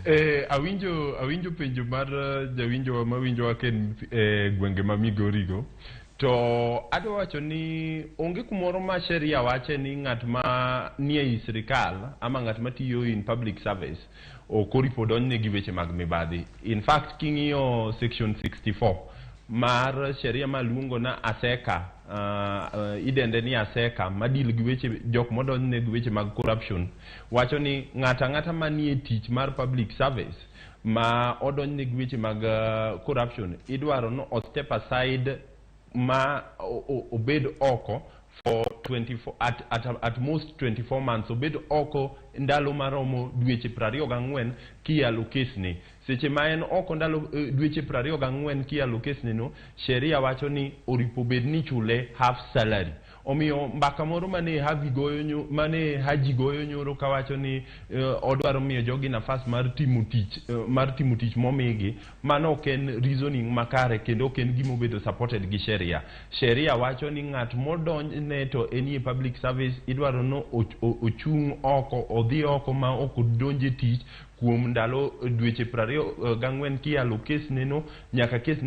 Awinjo penjo mar jawinjo mawinjo waken gwenge ma Migorigo. To adwa wacho ni onge kumoro ma sheria wache ni ng'at ma nie i sirikal ama ng'at ma tiyo in public service okoripo donjne gi weche mag mibadhi. In fact, king'iyo section 64 mar sheria maluongo na aseka, idende ni aseka madil gi weche jok modonjne gi weche mag corruption, wacho ni ng'ata manie tich mar public service ma odonjne gi weche mag corruption idwaro no o step aside ma obed oko for 24 at most 24 months, obed oko ndalo maromo dweche 24 kiyalo kesne. Seche ma en oko ndalo dweche 24 kiyalo kesne no, sheria wacho ni oripo bed ni chule half salary. Omiyo mbaka moro mane Haji goyo nyoro kawacho ni odwaro miyo jogi nafas mar timo tich momigi, mano ok en reasoning makare kendo ok en gima obedo supported gi sheria. Sheria wacho ni ng'at modonjne to enie public service idwaro no ochung' oko, odhi oko ma ok odonje tich kuom ndalo dweche 24 kiyalo kesne no nyaka kesne